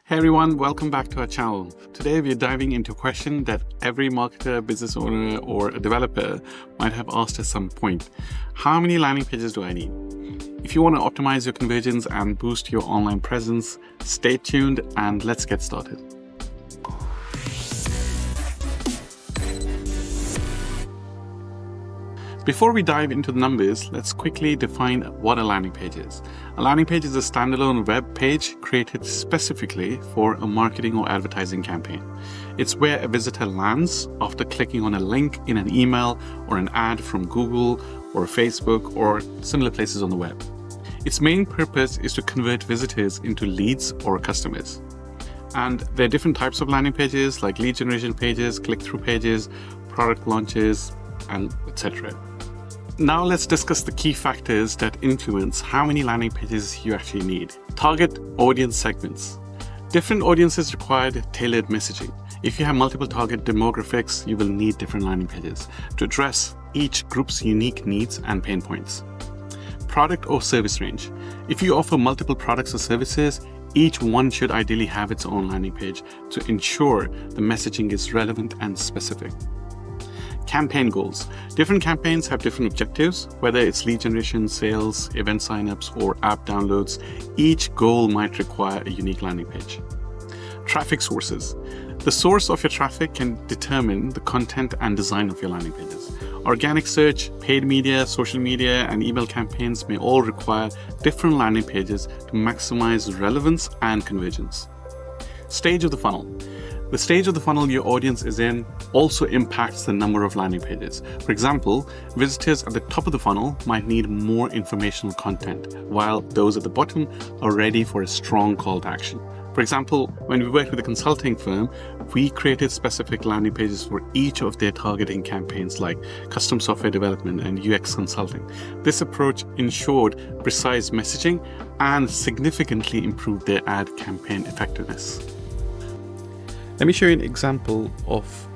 Hey everyone, welcome back to our channel. Today we're diving into a question that every marketer, business owner, or a developer might have asked at some point. How many landing pages do I need? If you want to optimize your conversions and boost your online presence, stay tuned and let's get started. Before we dive into the numbers, let's quickly define what a landing page is. A landing page is a standalone web page created specifically for a marketing or advertising campaign. It's where a visitor lands after clicking on a link in an email or an ad from Google or Facebook or similar places on the web. Its main purpose is to convert visitors into leads or customers. And there are different types of landing pages like lead generation pages, click-through pages, product launches, and etc. Now let's discuss the key factors that influence how many landing pages you actually need. Target audience segments. Different audiences require tailored messaging. If you have multiple target demographics, you will need different landing pages to address each group's unique needs and pain points. Product or service range. If you offer multiple products or services, each one should ideally have its own landing page to ensure the messaging is relevant and specific. Campaign goals. Different campaigns have different objectives, whether it's lead generation, sales, event signups, or app downloads. Each goal might require a unique landing page. Traffic sources. The source of your traffic can determine the content and design of your landing pages. Organic search, paid media, social media, and email campaigns may all require different landing pages to maximize relevance and conversions. Stage of the funnel. The stage of the funnel your audience is in also impacts the number of landing pages. For example, visitors at the top of the funnel might need more informational content, while those at the bottom are ready for a strong call to action. For example, when we worked with a consulting firm, we created specific landing pages for each of their targeting campaigns like custom software development and UX consulting. This approach ensured precise messaging and significantly improved their ad campaign effectiveness. Let me show you an example of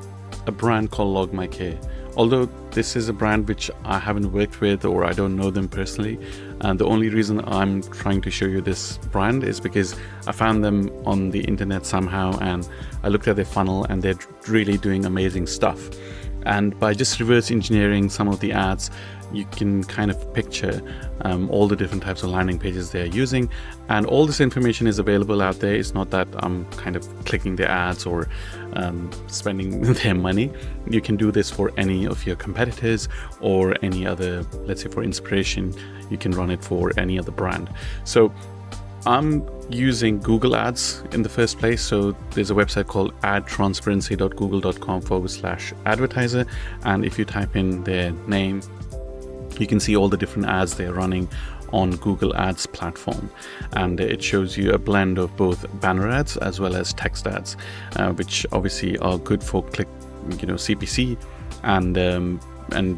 a brand called LogMyCare. Although this is a brand which I haven't worked with or I don't know them personally, and the only reason I'm trying to show you this brand is because I found them on the internet somehow and I looked at their funnel and they're really doing amazing stuff. And by just reverse engineering some of the ads, you can kind of picture all the different types of landing pages they're using. And all this information is available out there. It's not that I'm kind of clicking their ads or spending their money. You can do this for any of your competitors or any other, let's say for inspiration, you can run it for any other brand. So I'm using Google Ads in the first place. So there's a website called adtransparency.google.com/advertiser. And if you type in their name, you can see all the different ads they're running on Google Ads platform. And it shows you a blend of both banner ads as well as text ads, which obviously are good for CPC, and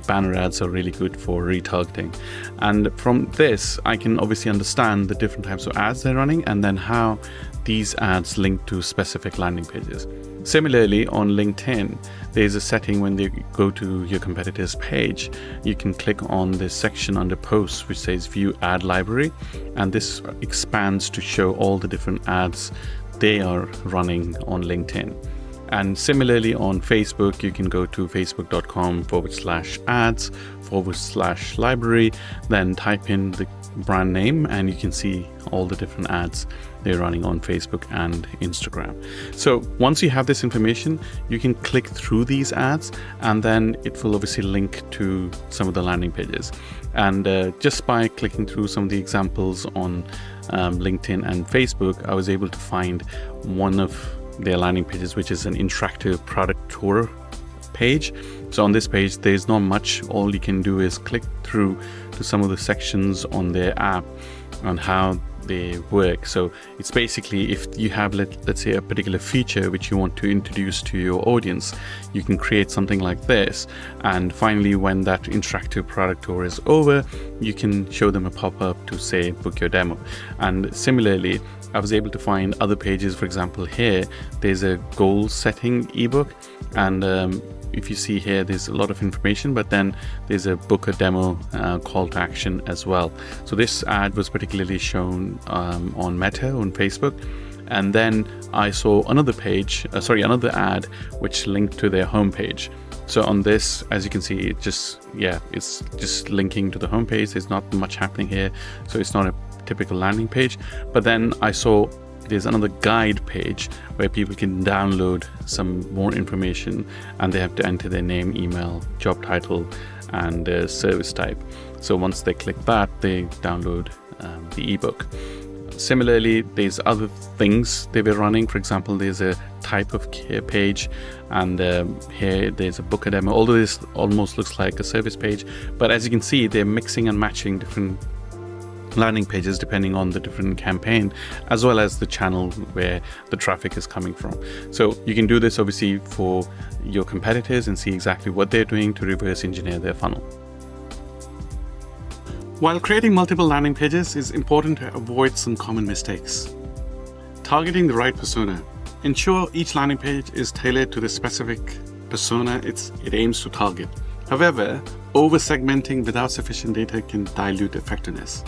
banner ads are really good for retargeting. And from this, I can obviously understand the different types of ads they're running and then how these ads link to specific landing pages. Similarly, on LinkedIn, there's a setting when you go to your competitor's page, you can click on this section under posts which says view ad library, and this expands to show all the different ads they are running on LinkedIn. And similarly on Facebook, you can go to facebook.com/ads/library, then type in the brand name and you can see all the different ads they're running on Facebook and Instagram. So once you have this information, you can click through these ads and then it will obviously link to some of the landing pages. And just by clicking through some of the examples on LinkedIn and Facebook, I was able to find one of their landing pages, which is an interactive product tour page. So on this page, there's not much. All you can do is click through to some of the sections on their app on how they work. So it's basically, if you have, let's say, a particular feature which you want to introduce to your audience, you can create something like this. And finally, when that interactive product tour is over, you can show them a pop-up to say, book your demo. And similarly, I was able to find other pages. For example, here, there's a goal setting ebook. And if you see here, there's a lot of information, but then there's a book a demo call to action as well. So this ad was particularly shown on Meta on Facebook. And then I saw another another ad which linked to their homepage. So on this, as you can see, it's just linking to the homepage. There's not much happening here, so it's not a typical landing page. But then I saw there's another guide page where people can download some more information, and they have to enter their name, email, job title, and service type. So once they click that, they download the ebook. Similarly, there's other things they were running. For example, there's a type of care page, and here there's a book a demo. Although this almost looks like a service page, but as you can see, they're mixing and matching different landing pages depending on the different campaign, as well as the channel where the traffic is coming from. So you can do this obviously for your competitors and see exactly what they're doing to reverse engineer their funnel. While creating multiple landing pages, it's important to avoid some common mistakes. Targeting the right persona. Ensure each landing page is tailored to the specific persona it aims to target. However, over-segmenting without sufficient data can dilute effectiveness.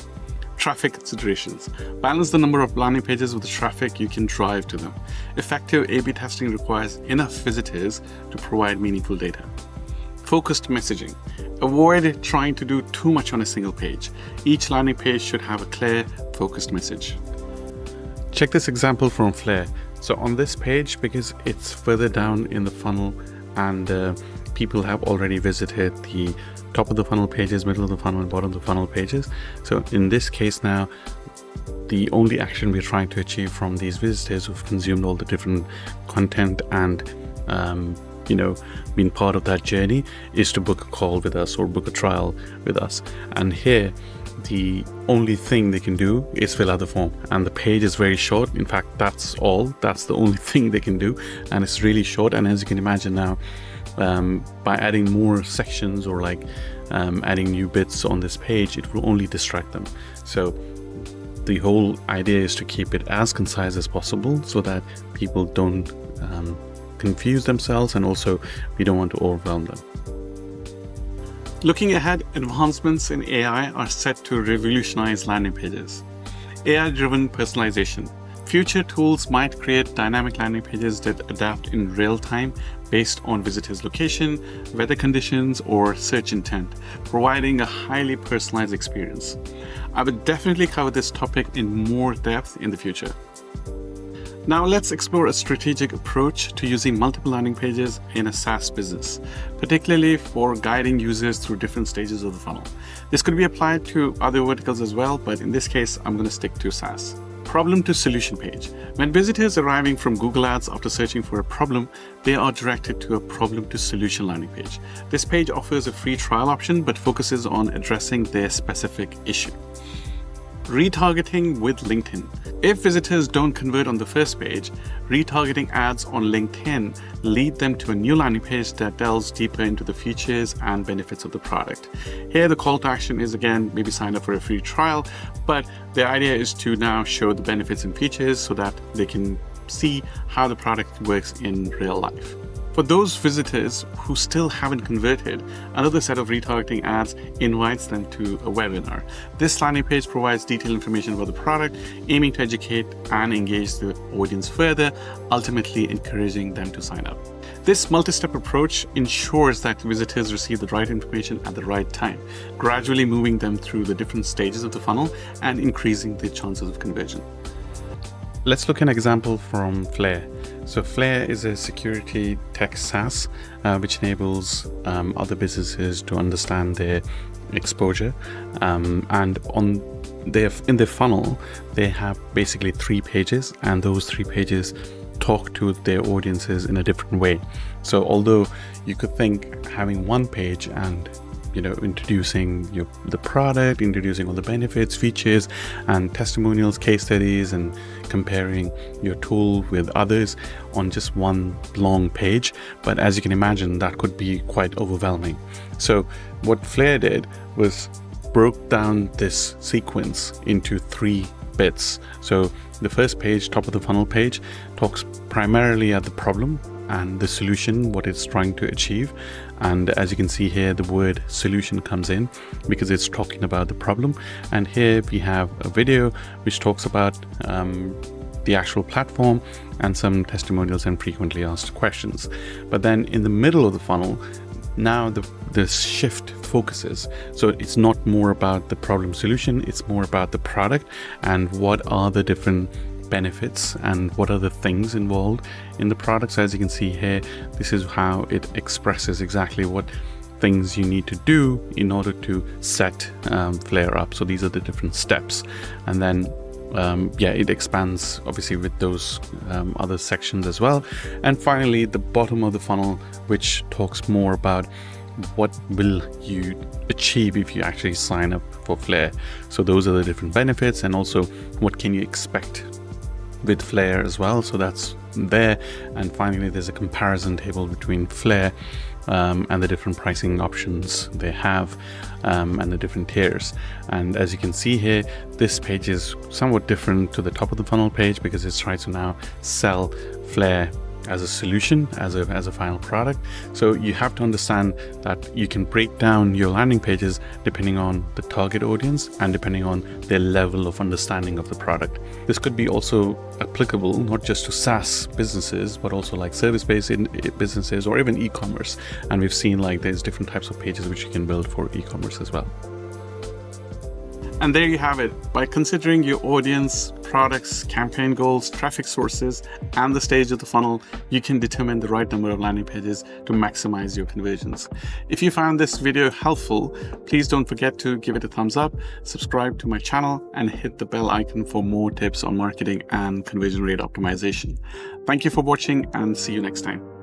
Traffic considerations. Balance the number of landing pages with the traffic you can drive to them. Effective A/B testing requires enough visitors to provide meaningful data. Focused messaging. Avoid trying to do too much on a single page. Each landing page should have a clear, focused message. Check this example from Flare. So on this page, because it's further down in the funnel and people have already visited the top of the funnel pages, middle of the funnel, and bottom of the funnel pages. So in this case now, the only action we're trying to achieve from these visitors who've consumed all the different content and been part of that journey is to book a call with us or book a trial with us. And here, the only thing they can do is fill out the form, and the page is very short. In fact, that's the only thing they can do, and it's really short. And as you can imagine now, by adding more sections or adding new bits on this page, it will only distract them. So the whole idea is to keep it as concise as possible so that people don't confuse themselves, and also we don't want to overwhelm them. Looking ahead, advancements in AI are set to revolutionize landing pages. AI-driven personalization. Future tools might create dynamic landing pages that adapt in real time based on visitors' location, weather conditions, or search intent, providing a highly personalized experience. I would definitely cover this topic in more depth in the future. Now let's explore a strategic approach to using multiple landing pages in a SaaS business, particularly for guiding users through different stages of the funnel. This could be applied to other verticals as well, but in this case, I'm going to stick to SaaS. Problem to solution page. When visitors arriving from Google Ads after searching for a problem, they are directed to a problem to solution landing page. This page offers a free trial option, but focuses on addressing their specific issue. Retargeting with LinkedIn. If visitors don't convert on the first page, retargeting ads on LinkedIn lead them to a new landing page that delves deeper into the features and benefits of the product. Here, the call to action is again, maybe sign up for a free trial, but the idea is to now show the benefits and features so that they can see how the product works in real life. For those visitors who still haven't converted, another set of retargeting ads invites them to a webinar. This landing page provides detailed information about the product, aiming to educate and engage the audience further, ultimately encouraging them to sign up. This multi-step approach ensures that visitors receive the right information at the right time, gradually moving them through the different stages of the funnel and increasing the chances of conversion. Let's look at an example from Flare. So Flare is a security tech SaaS, which enables other businesses to understand their exposure. And in their funnel, they have basically 3 pages, and those 3 pages talk to their audiences in a different way. So although you could think having one page and introducing the product, introducing all the benefits, features, and testimonials, case studies, and comparing your tool with others on just one long page. But as you can imagine, that could be quite overwhelming. So what Flare did was broke down this sequence into 3 bits. So the first page, top of the funnel page, talks primarily at the problem and the solution, what it's trying to achieve. And as you can see here, the word solution comes in because it's talking about the problem. And here we have a video which talks about the actual platform, and some testimonials and frequently asked questions. But then in the middle of the funnel, now the shift focuses. So it's not more about the problem solution, it's more about the product and what are the different benefits and what are the things involved in the product. So as you can see here, this is how it expresses exactly what things you need to do in order to set Flare up. So these are the different steps, and then it expands obviously with those other sections as well. And finally, the bottom of the funnel, which talks more about what will you achieve if you actually sign up for Flare. So those are the different benefits, and also what can you expect with Flare as well. So that's there. And finally, there's a comparison table between Flare and the different pricing options they have, and the different tiers. And as you can see here, this page is somewhat different to the top of the funnel page because it's trying to now sell Flare as a solution, as a final product. So you have to understand that you can break down your landing pages depending on the target audience and depending on their level of understanding of the product. This could be also applicable not just to SaaS businesses, but also like service-based businesses or even e-commerce. And we've seen like there's different types of pages which you can build for e-commerce as well. And there you have it. By considering your audience, products, campaign goals, traffic sources, and the stage of the funnel, you can determine the right number of landing pages to maximize your conversions. If you found this video helpful, please don't forget to give it a thumbs up, subscribe to my channel, and hit the bell icon for more tips on marketing and conversion rate optimization. Thank you for watching, and see you next time.